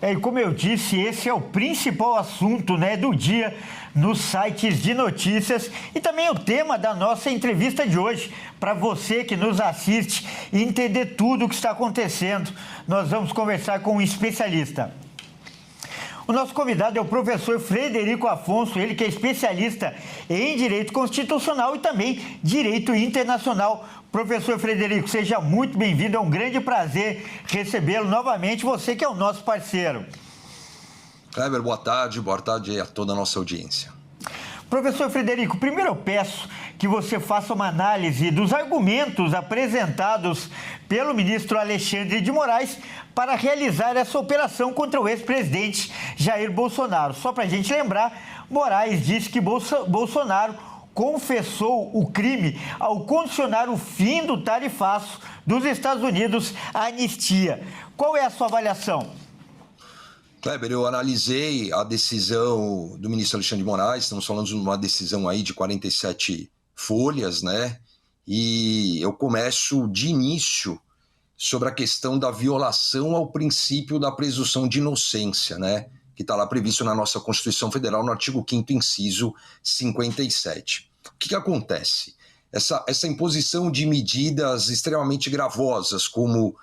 E como eu disse, esse é o principal assunto, né, do dia nos sites de notícias e também o tema da nossa entrevista de hoje. Para você que nos assiste e entender tudo o que está acontecendo, nós vamos conversar com um especialista. O nosso convidado é o professor Frederico Afonso, ele que é especialista em Direito Constitucional e também Direito Internacional. Professor Frederico, seja muito bem-vindo, é um grande prazer recebê-lo novamente, você que é o nosso parceiro. Kleber, boa tarde a toda a nossa audiência. Professor Frederico, primeiro eu peço que você faça uma análise dos argumentos apresentados pelo ministro Alexandre de Moraes para realizar essa operação contra o ex-presidente Jair Bolsonaro. Só para a gente lembrar, Moraes disse que Bolsonaro confessou o crime ao condicionar o fim do tarifaço dos Estados Unidos à anistia. Qual é a sua avaliação? Kleber, eu analisei a decisão do ministro Alexandre de Moraes, estamos falando de uma decisão aí de 47 folhas, né? E eu começo de início sobre a questão da violação ao princípio da presunção de inocência, né? Que está lá previsto na nossa Constituição Federal, no artigo 5º, inciso 57. O que acontece? Essa imposição de medidas extremamente gravosas, como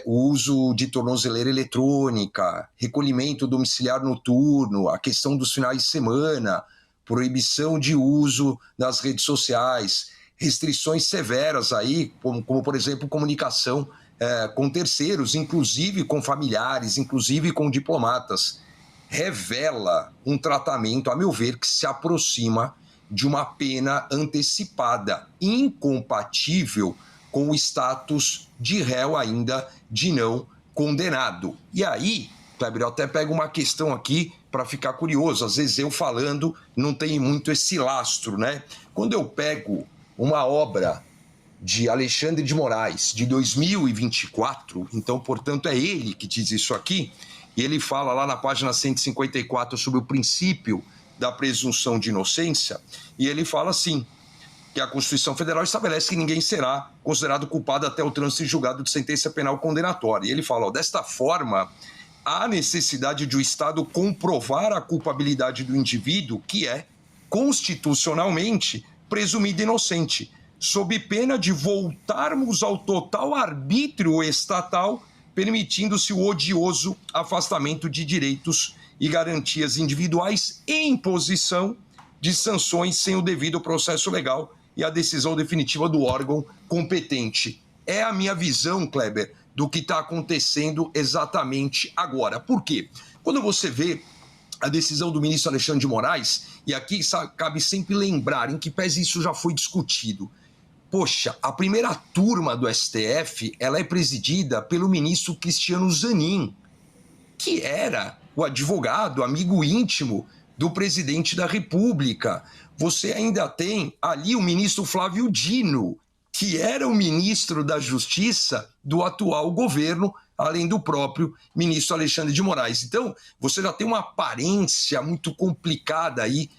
o uso de tornozeleira eletrônica, recolhimento domiciliar noturno, a questão dos finais de semana, proibição de uso das redes sociais, restrições severas aí, como por exemplo, comunicação com terceiros, inclusive com familiares, inclusive com diplomatas, revela um tratamento, a meu ver, que se aproxima de uma pena antecipada, incompatível com o status de réu ainda de não condenado. E aí, Kleber, eu até pego uma questão aqui para ficar curioso. Às vezes eu falando não tem muito esse lastro, né? Quando eu pego uma obra de Alexandre de Moraes, de 2024, então, portanto, é ele que diz isso aqui, e ele fala lá na página 154 sobre o princípio da presunção de inocência, e ele fala assim, que a Constituição Federal estabelece que ninguém será considerado culpado até o trânsito em julgado de sentença penal condenatória. E ele fala, desta forma, há necessidade de o Estado comprovar a culpabilidade do indivíduo que é, constitucionalmente, presumido inocente, sob pena de voltarmos ao total arbítrio estatal, permitindo-se o odioso afastamento de direitos e garantias individuais e imposição de sanções sem o devido processo legal e a decisão definitiva do órgão competente. É a minha visão, Kleber, do que está acontecendo exatamente agora. Por quê? Quando você vê a decisão do ministro Alexandre de Moraes, e aqui cabe sempre lembrar, em que pese isso já foi discutido, poxa, a primeira turma do STF, ela é presidida pelo ministro Cristiano Zanin, que era o advogado, amigo íntimo do presidente da República. Você ainda tem ali o ministro Flávio Dino, que era o ministro da Justiça do atual governo, além do próprio ministro Alexandre de Moraes. Então, você já tem uma aparência muito complicada aí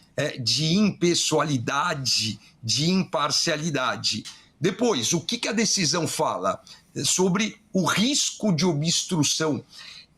de impessoalidade, de imparcialidade. Depois, o que a decisão fala? Sobre o risco de obstrução.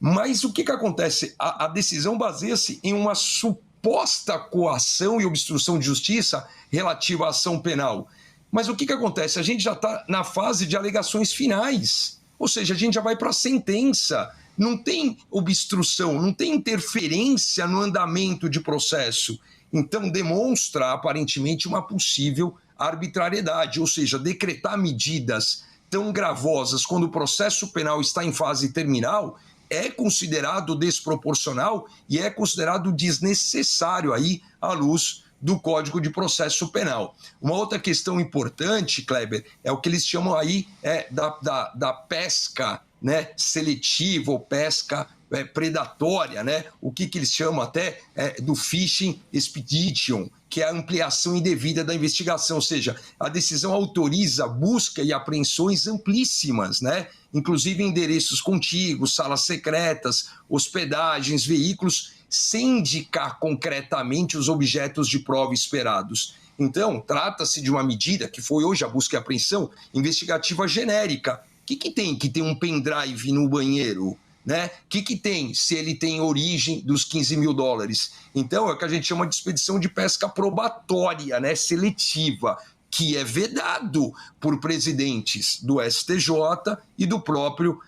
Mas o que acontece? A decisão baseia-se em uma suposta coação e obstrução de justiça relativa à ação penal. Mas o que acontece? A gente já está na fase de alegações finais, ou seja, a gente já vai para a sentença. Não tem obstrução, não tem interferência no andamento de processo. Então demonstra aparentemente uma possível arbitrariedade, ou seja, decretar medidas tão gravosas quando o processo penal está em fase terminal é considerado desproporcional e é considerado desnecessário aí à luz do Código de Processo Penal. Uma outra questão importante, Kleber, é o que eles chamam aí da pesca, né, seletiva ou pesca predatória, né? O que eles chamam até do fishing expedition, que é a ampliação indevida da investigação, ou seja, a decisão autoriza busca e apreensões amplíssimas, né? Inclusive endereços contíguos, salas secretas, hospedagens, veículos, sem indicar concretamente os objetos de prova esperados. Então, trata-se de uma medida que foi hoje a busca e apreensão investigativa genérica. O que tem que ter um pendrive no banheiro? né? O que tem se ele tem origem dos 15 mil dólares? Então, é o que a gente chama de expedição de pesca probatória, né? Seletiva, que é vedado por presidentes do STJ e do próprio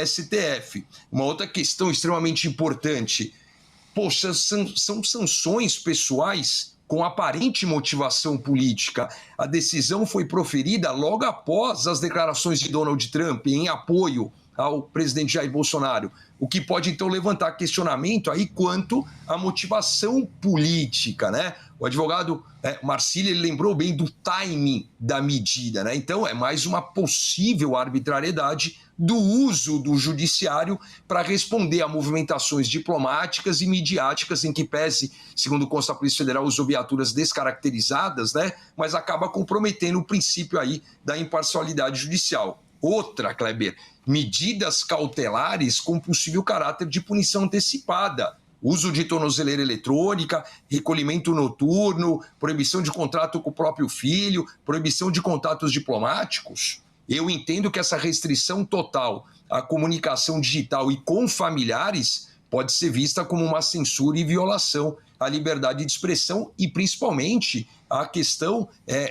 STF. Uma outra questão extremamente importante, poxa, são sanções pessoais com aparente motivação política. A decisão foi proferida logo após as declarações de Donald Trump em apoio ao presidente Jair Bolsonaro, o que pode então levantar questionamento aí quanto à motivação política, né? O advogado Marcílio, ele lembrou bem do timing da medida, né? Então é mais uma possível arbitrariedade do uso do judiciário para responder a movimentações diplomáticas e midiáticas em que pese, segundo consta a Polícia Federal, usou viaturas descaracterizadas, né? Mas acaba comprometendo o princípio aí da imparcialidade judicial. Outra, Kleber, medidas cautelares com possível caráter de punição antecipada. Uso de tornozeleira eletrônica, recolhimento noturno, proibição de contrato com o próprio filho, proibição de contatos diplomáticos. Eu entendo que essa restrição total à comunicação digital e com familiares pode ser vista como uma censura e violação à liberdade de expressão e, principalmente, a questão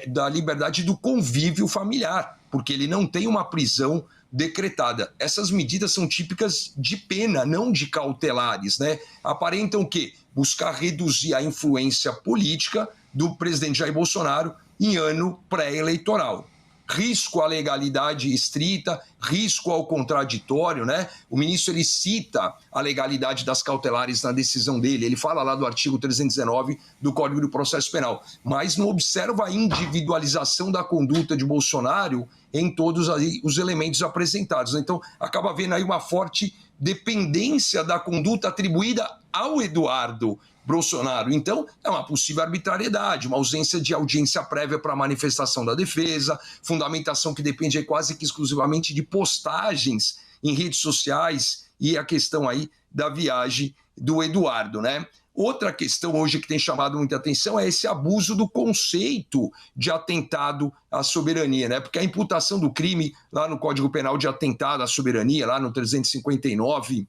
da liberdade do convívio familiar, porque ele não tem uma prisão decretada. Essas medidas são típicas de pena, não de cautelares, né? Aparentam o quê? Buscar reduzir a influência política do presidente Jair Bolsonaro em ano pré-eleitoral. Risco à legalidade estrita, risco ao contraditório, né? O ministro, ele cita a legalidade das cautelares na decisão dele, ele fala lá do artigo 319 do Código de Processo Penal, mas não observa a individualização da conduta de Bolsonaro em todos aí os elementos apresentados. Então, acaba havendo aí uma forte dependência da conduta atribuída ao Eduardo Bolsonaro. Então, é uma possível arbitrariedade, uma ausência de audiência prévia para a manifestação da defesa, fundamentação que depende aí quase que exclusivamente de postagens em redes sociais e a questão aí da viagem do Eduardo, né? Outra questão hoje que tem chamado muita atenção é esse abuso do conceito de atentado à soberania, né? Porque a imputação do crime lá no Código Penal de atentado à soberania, lá no 359,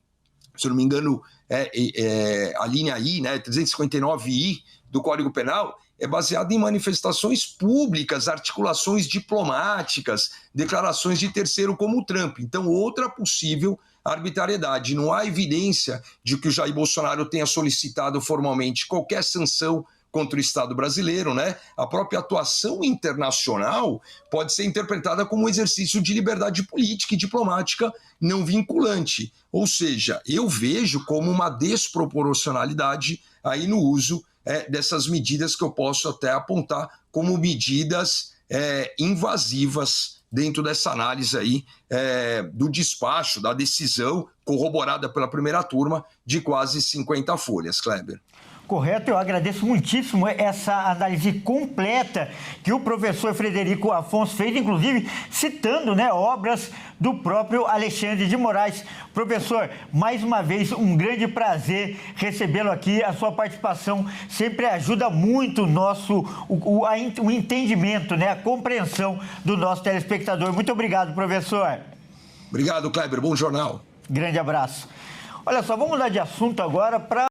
se eu não me engano, a linha I, né, 359I do Código Penal, é baseado em manifestações públicas, articulações diplomáticas, declarações de terceiro como o Trump. Então, outra possível arbitrariedade. Não há evidência de que o Jair Bolsonaro tenha solicitado formalmente qualquer sanção contra o Estado brasileiro, né? A própria atuação internacional pode ser interpretada como um exercício de liberdade política e diplomática não vinculante. Ou seja, eu vejo como uma desproporcionalidade aí no uso dessas medidas que eu posso até apontar como medidas invasivas dentro dessa análise aí do despacho, da decisão corroborada pela primeira turma de quase 50 folhas, Kleber. Correto, eu agradeço muitíssimo essa análise completa que o professor Frederico Afonso fez, inclusive citando, né, obras do próprio Alexandre de Moraes. Professor, mais uma vez, um grande prazer recebê-lo aqui. A sua participação sempre ajuda muito o entendimento, né, a compreensão do nosso telespectador. Muito obrigado, professor. Obrigado, Kleber. Bom jornal. Grande abraço. Olha só, vamos mudar de assunto agora para